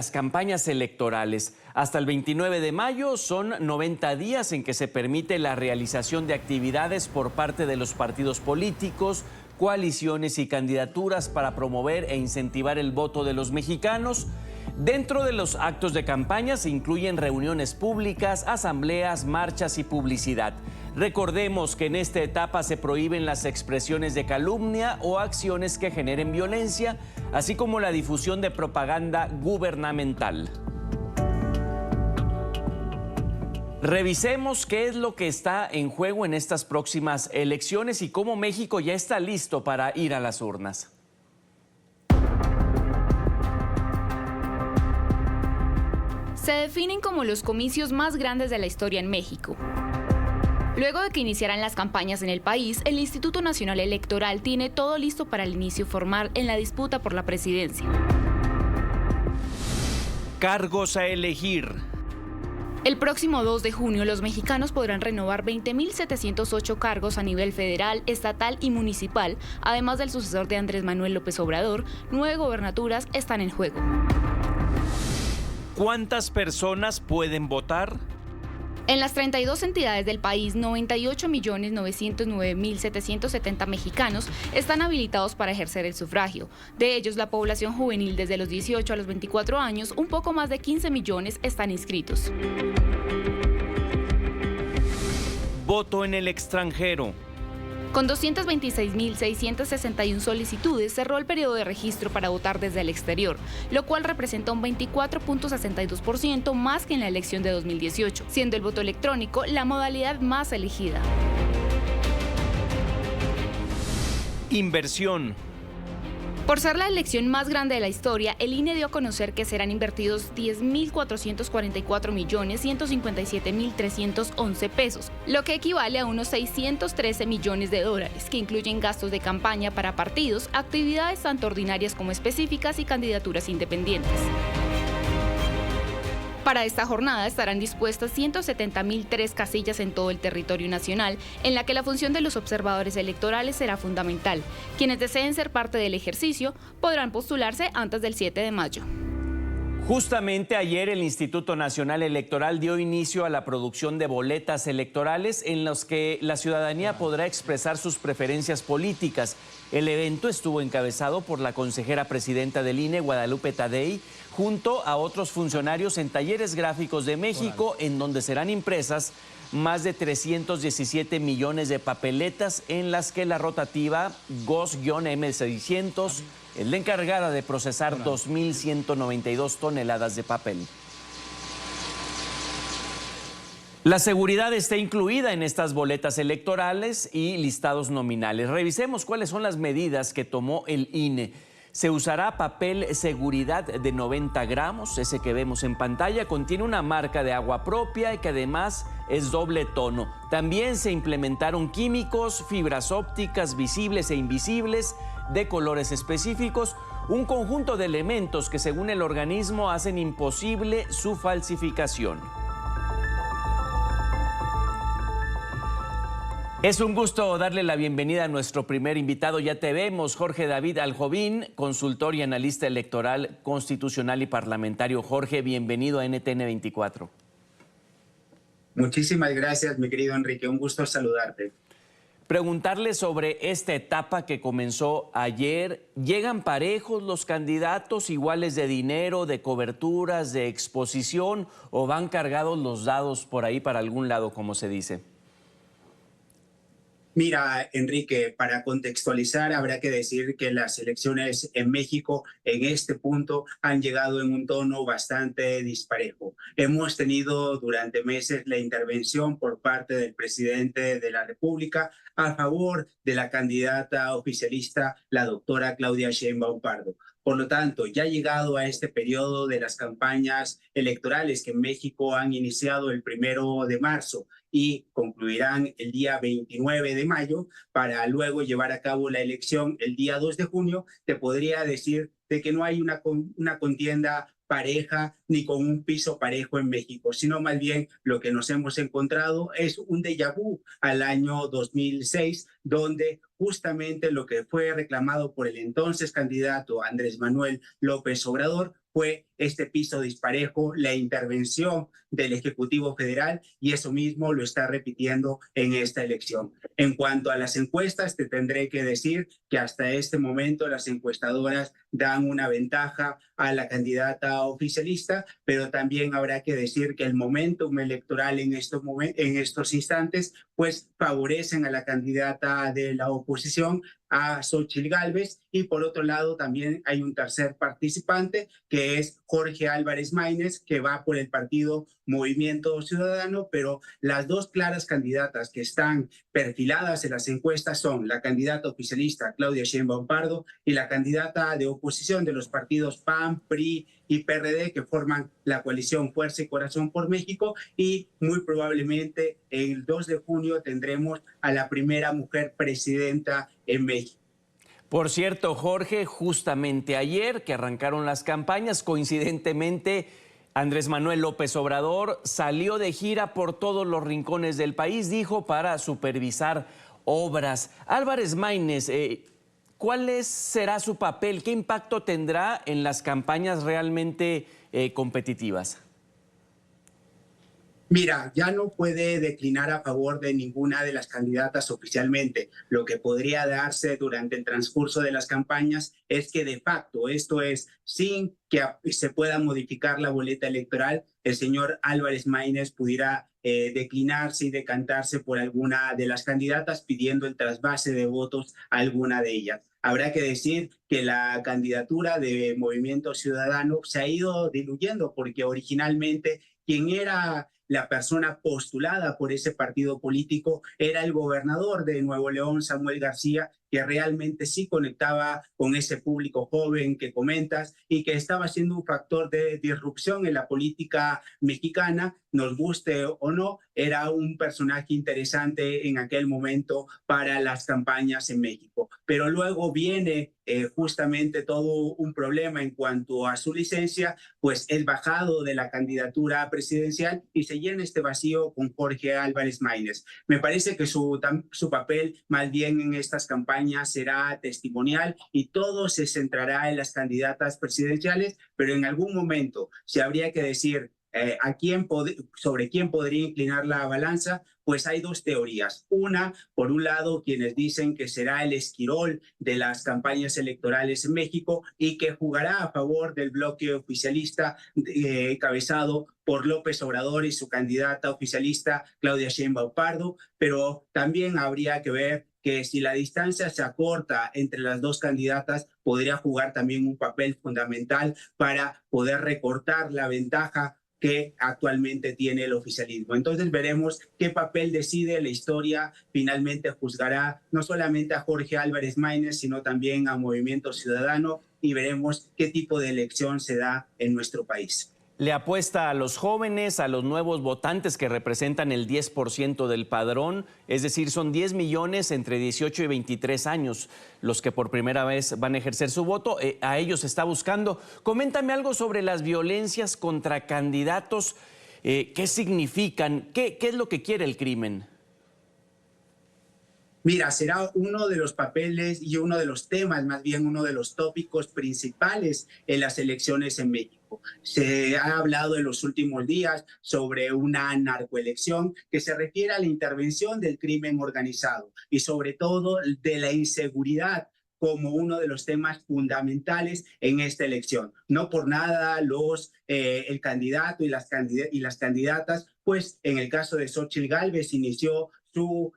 Las campañas electorales. Hasta el 29 de mayo son 90 días en que se permite la realización de actividades por parte de los partidos políticos, coaliciones y candidaturas para promover e incentivar el voto de los mexicanos. Dentro de los actos de campaña se incluyen reuniones públicas, asambleas, marchas y publicidad. Recordemos que en esta etapa se prohíben las expresiones de calumnia o acciones que generen violencia, así como la difusión de propaganda gubernamental. Revisemos qué es lo que está en juego en estas próximas elecciones y cómo México ya está listo para ir a las urnas. Se definen como los comicios más grandes de la historia en México. Luego de que iniciaran las campañas en el país, el Instituto Nacional Electoral tiene todo listo para el inicio formal en la disputa por la presidencia. Cargos a elegir. El próximo 2 de junio, los mexicanos podrán renovar 20.708 cargos a nivel federal, estatal y municipal. Además del sucesor de Andrés Manuel López Obrador, 9 gobernaturas están en juego. ¿Cuántas personas pueden votar? En las 32 entidades del país, 98.909.770 mexicanos están habilitados para ejercer el sufragio. De ellos, la población juvenil desde los 18 a los 24 años, un poco más de 15 millones están inscritos. Voto en el extranjero. Con 226.661 solicitudes, cerró el periodo de registro para votar desde el exterior, lo cual representa un 24.62% más que en la elección de 2018, siendo el voto electrónico la modalidad más elegida. Inversión. Por ser la elección más grande de la historia, el INE dio a conocer que serán invertidos 10.444.157.311 pesos, lo que equivale a unos 613 millones de dólares, que incluyen gastos de campaña para partidos, actividades tanto ordinarias como específicas y candidaturas independientes. Para esta jornada estarán dispuestas 170.003 casillas en todo el territorio nacional, en la que la función de los observadores electorales será fundamental. Quienes deseen ser parte del ejercicio podrán postularse antes del 7 de mayo. Justamente ayer el Instituto Nacional Electoral dio inicio a la producción de boletas electorales en las que la ciudadanía podrá expresar sus preferencias políticas. El evento estuvo encabezado por la consejera presidenta del INE, Guadalupe Tadei, junto a otros funcionarios en Talleres Gráficos de México, en donde serán impresas más de 317 millones de papeletas, en las que la rotativa GOS-M600 es la encargada de procesar 2.192 toneladas de papel. La seguridad está incluida en estas boletas electorales y listados nominales. Revisemos cuáles son las medidas que tomó el INE. Se usará papel seguridad de 90 gramos, ese que vemos en pantalla, contiene una marca de agua propia y que además es doble tono. También se implementaron químicos, fibras ópticas visibles e invisibles de colores específicos, un conjunto de elementos que según el organismo hacen imposible su falsificación. Es un gusto darle la bienvenida a nuestro primer invitado. Ya te vemos, Jorge David Aljovín, consultor y analista electoral, constitucional y parlamentario. Jorge, bienvenido a NTN 24. Muchísimas gracias, mi querido Enrique. Un gusto saludarte. Preguntarle sobre esta etapa que comenzó ayer. ¿Llegan parejos los candidatos, iguales de dinero, de coberturas, de exposición, o van cargados los dados por ahí para algún lado, como se dice? Mira, Enrique, para contextualizar, habrá que decir que las elecciones en México en este punto han llegado en un tono bastante disparejo. Hemos tenido durante meses la intervención por parte del presidente de la República a favor de la candidata oficialista, la doctora Claudia Sheinbaum Pardo. Por lo tanto, ya llegado a este periodo de las campañas electorales que en México han iniciado el 1 de marzo y concluirán el día 29 de mayo para luego llevar a cabo la elección el día 2 de junio, te podría decir de que no hay una contienda pareja ni con un piso parejo en México, sino más bien lo que nos hemos encontrado es un déjà vu al año 2006, donde justamente lo que fue reclamado por el entonces candidato Andrés Manuel López Obrador fue este piso disparejo, la intervención del Ejecutivo Federal, y eso mismo lo está repitiendo en esta elección. En cuanto a las encuestas, te tendré que decir que hasta este momento las encuestadoras dan una ventaja a la candidata oficialista, pero también habrá que decir que el momentum electoral en estos instantes pues favorecen a la candidata de la oposición, a Xóchitl Gálvez, y por otro lado también hay un tercer participante que es Jorge Álvarez Maínez, que va por el partido Movimiento Ciudadano, pero las dos claras candidatas que están perfiladas en las encuestas son la candidata oficialista Claudia Sheinbaum Pardo y la candidata de oposición de los partidos PAN, PRI y PRD, que forman la coalición Fuerza y Corazón por México, y muy probablemente el 2 de junio tendremos a la primera mujer presidenta en México. Por cierto, Jorge, justamente ayer que arrancaron las campañas, coincidentemente, Andrés Manuel López Obrador salió de gira por todos los rincones del país, dijo, para supervisar obras. Álvarez Maínez, ¿cuál será su papel? ¿Qué impacto tendrá en las campañas realmente competitivas? Mira, ya no puede declinar a favor de ninguna de las candidatas oficialmente. Lo que podría darse durante el transcurso de las campañas es que de facto, esto es, sin que se pueda modificar la boleta electoral, el señor Álvarez Maínez pudiera declinarse y decantarse por alguna de las candidatas, pidiendo el trasvase de votos a alguna de ellas. Habrá que decir que la candidatura de Movimiento Ciudadano se ha ido diluyendo, porque originalmente quien era la persona postulada por ese partido político era el gobernador de Nuevo León, Samuel García, que realmente sí conectaba con ese público joven que comentas y que estaba siendo un factor de disrupción en la política mexicana, nos guste o no, era un personaje interesante en aquel momento para las campañas en México. Pero luego viene justamente todo un problema en cuanto a su licencia, pues es bajado de la candidatura presidencial y se llena este vacío con Jorge Álvarez Maínez. Me parece que su papel más bien en estas campañas será testimonial y todo se centrará en las candidatas presidenciales, pero en algún momento se habría que decir sobre quién podría inclinar la balanza, pues hay dos teorías. Una, por un lado, quienes dicen que será el Esquirol de las campañas electorales en México y que jugará a favor del bloque oficialista encabezado por López Obrador y su candidata oficialista Claudia Sheinbaum Pardo, pero también habría que ver que si la distancia se acorta entre las dos candidatas, podría jugar también un papel fundamental para poder recortar la ventaja que actualmente tiene el oficialismo. Entonces veremos qué papel decide. La historia finalmente juzgará no solamente a Jorge Álvarez Maínez, sino también a Movimiento Ciudadano, y veremos qué tipo de elección se da en nuestro país. Le apuesta a los jóvenes, a los nuevos votantes que representan el 10% del padrón, es decir, son 10 millones entre 18 y 23 años los que por primera vez van a ejercer su voto. A ellos está buscando. Coméntame algo sobre las violencias contra candidatos. ¿Qué significan? ¿Qué es lo que quiere el crimen? Mira, será uno de los papeles y uno de los temas, más bien uno de los tópicos principales en las elecciones en México. Se ha hablado en los últimos días sobre una narcoelección que se refiere a la intervención del crimen organizado y sobre todo de la inseguridad como uno de los temas fundamentales en esta elección. No por nada el candidato y las candidatas, pues en el caso de Xóchitl Gálvez inició su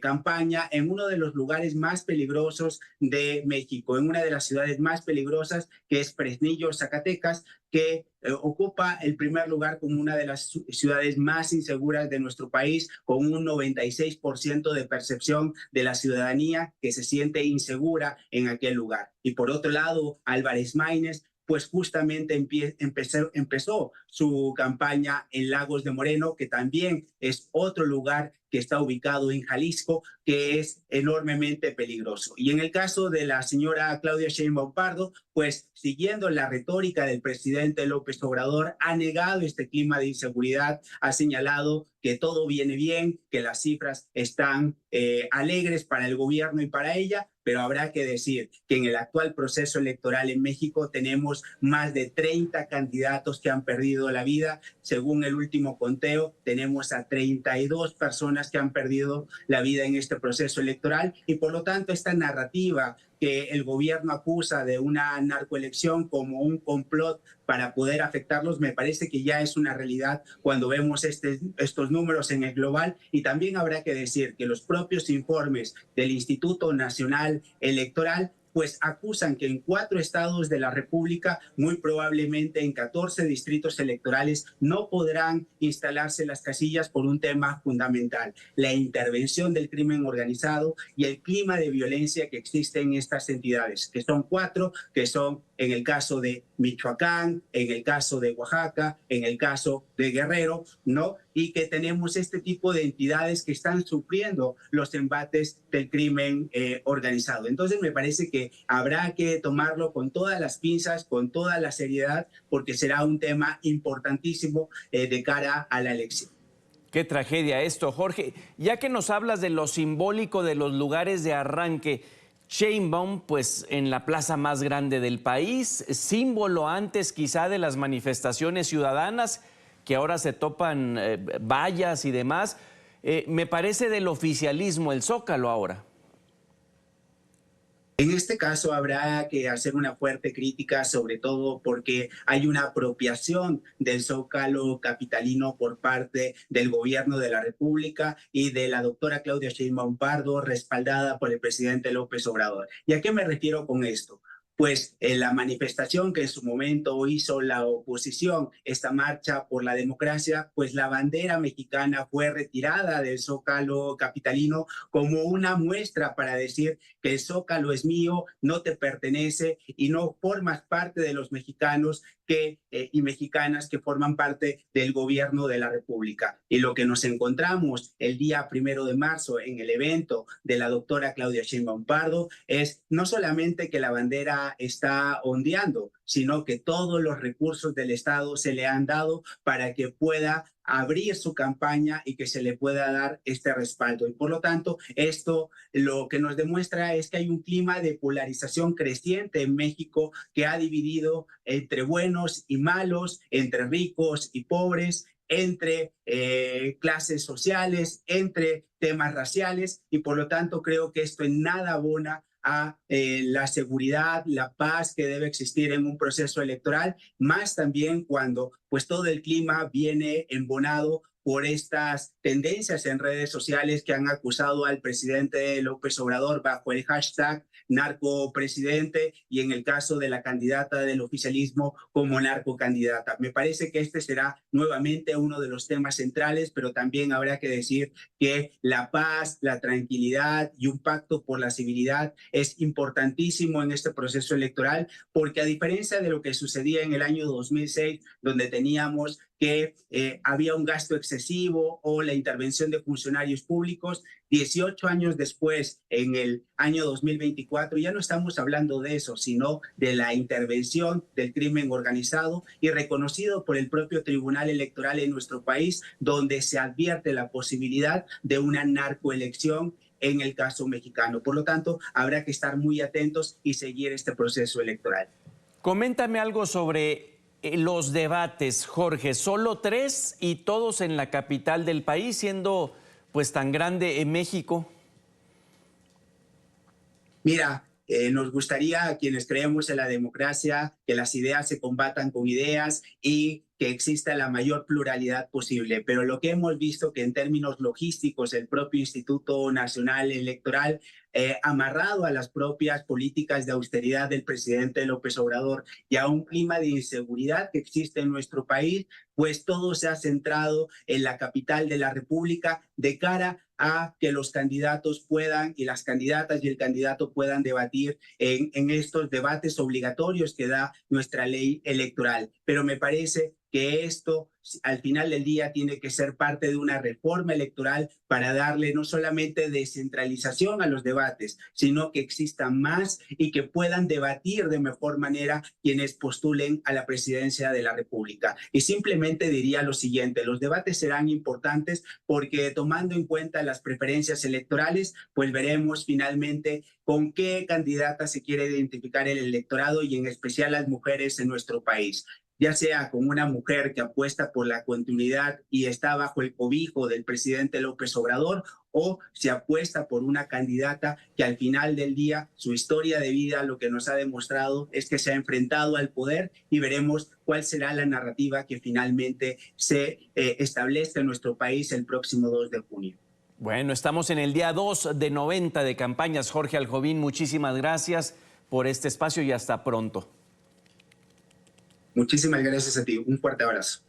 campaña en uno de los lugares más peligrosos de México, en una de las ciudades más peligrosas, que es Fresnillo, Zacatecas, que ocupa el primer lugar como una de las ciudades más inseguras de nuestro país, con un 96% de percepción de la ciudadanía que se siente insegura en aquel lugar. Y por otro lado, Álvarez Maínez, pues justamente empezó su campaña en Lagos de Moreno, que también es otro lugar que está ubicado en Jalisco, que es enormemente peligroso. Y en el caso de la señora Claudia Sheinbaum Pardo, pues siguiendo la retórica del presidente López Obrador, ha negado este clima de inseguridad, ha señalado que todo viene bien, que las cifras están alegres para el gobierno y para ella, pero habrá que decir que en el actual proceso electoral en México tenemos más de 30 candidatos que han perdido la vida. Según el último conteo, tenemos a 32 personas que han perdido la vida en este proceso electoral y por lo tanto esta narrativa que el gobierno acusa de una narcoelección como un complot para poder afectarlos, me parece que ya es una realidad cuando vemos estos números en el global. Y también habrá que decir que los propios informes del Instituto Nacional Electoral pues acusan que en 4 estados de la República, muy probablemente en 14 distritos electorales, no podrán instalarse las casillas por un tema fundamental: la intervención del crimen organizado y el clima de violencia que existe en estas entidades, que son 4, que son en el caso de Michoacán, en el caso de Oaxaca, en el caso de Guerrero, ¿no? Y que tenemos este tipo de entidades que están sufriendo los embates del crimen organizado. Entonces me parece que habrá que tomarlo con todas las pinzas, con toda la seriedad, porque será un tema importantísimo de cara a la elección. Qué tragedia esto, Jorge. Ya que nos hablas de lo simbólico de los lugares de arranque, Sheinbaum, pues en la plaza más grande del país, símbolo antes quizá de las manifestaciones ciudadanas, que ahora se topan vallas y demás. Me parece del oficialismo el Zócalo ahora. En este caso habrá que hacer una fuerte crítica, sobre todo porque hay una apropiación del Zócalo capitalino por parte del gobierno de la República y de la doctora Claudia Sheinbaum Pardo, respaldada por el presidente López Obrador. ¿Y a qué me refiero con esto? Pues la manifestación que en su momento hizo la oposición, esta marcha por la democracia, pues la bandera mexicana fue retirada del Zócalo capitalino como una muestra para decir que el Zócalo es mío, no te pertenece y no formas parte de los mexicanos y mexicanas que forman parte del gobierno de la República. Y lo que nos encontramos el día 1 de marzo en el evento de la doctora Claudia Sheinbaum Pardo es no solamente que la bandera está ondeando, sino que todos los recursos del Estado se le han dado para que pueda abrir su campaña y que se le pueda dar este respaldo. Y por lo tanto, esto lo que nos demuestra es que hay un clima de polarización creciente en México que ha dividido entre buenos y malos, entre ricos y pobres, entre clases sociales, entre temas raciales, y por lo tanto creo que esto en nada abona a la seguridad, la paz que debe existir en un proceso electoral, más también cuando pues todo el clima viene embonado por estas tendencias en redes sociales que han acusado al presidente López Obrador bajo el hashtag narcopresidente y en el caso de la candidata del oficialismo como narcocandidata. Me parece que este será nuevamente uno de los temas centrales, pero también habrá que decir que la paz, la tranquilidad y un pacto por la civilidad es importantísimo en este proceso electoral, porque a diferencia de lo que sucedía en el año 2006, donde teníamos que había un gasto excesivo o la intervención de funcionarios públicos, 18 años después, en el año 2024, ya no estamos hablando de eso, sino de la intervención del crimen organizado y reconocido por el propio Tribunal Electoral en nuestro país, donde se advierte la posibilidad de una narcoelección en el caso mexicano. Por lo tanto, habrá que estar muy atentos y seguir este proceso electoral. Coméntame algo sobre los debates, Jorge. Solo 3 y todos en la capital del país, siendo pues tan grande en México. Mira, nos gustaría a quienes creemos en la democracia que las ideas se combatan con ideas y que exista la mayor pluralidad posible. Pero lo que hemos visto que en términos logísticos el propio Instituto Nacional Electoral, amarrado a las propias políticas de austeridad del presidente López Obrador y a un clima de inseguridad que existe en nuestro país, pues todo se ha centrado en la capital de la República de cara a que los candidatos puedan y las candidatas y el candidato puedan debatir en estos debates obligatorios que da nuestra ley electoral. Pero me parece que esto al final del día tiene que ser parte de una reforma electoral para darle no solamente descentralización a los debates, sino que exista más y que puedan debatir de mejor manera quienes postulen a la presidencia de la República. Y simplemente diría lo siguiente: los debates serán importantes porque, tomando en cuenta las preferencias electorales, pues veremos finalmente con qué candidata se quiere identificar el electorado y en especial las mujeres en nuestro país, ya sea con una mujer que apuesta por la continuidad y está bajo el cobijo del presidente López Obrador, o se apuesta por una candidata que al final del día, su historia de vida lo que nos ha demostrado es que se ha enfrentado al poder, y veremos cuál será la narrativa que finalmente se establezca en nuestro país el próximo 2 de junio. Bueno, estamos en el día 2 de 90 de campañas. Jorge Aljovín, muchísimas gracias por este espacio y hasta pronto. Muchísimas gracias a ti. Un fuerte abrazo.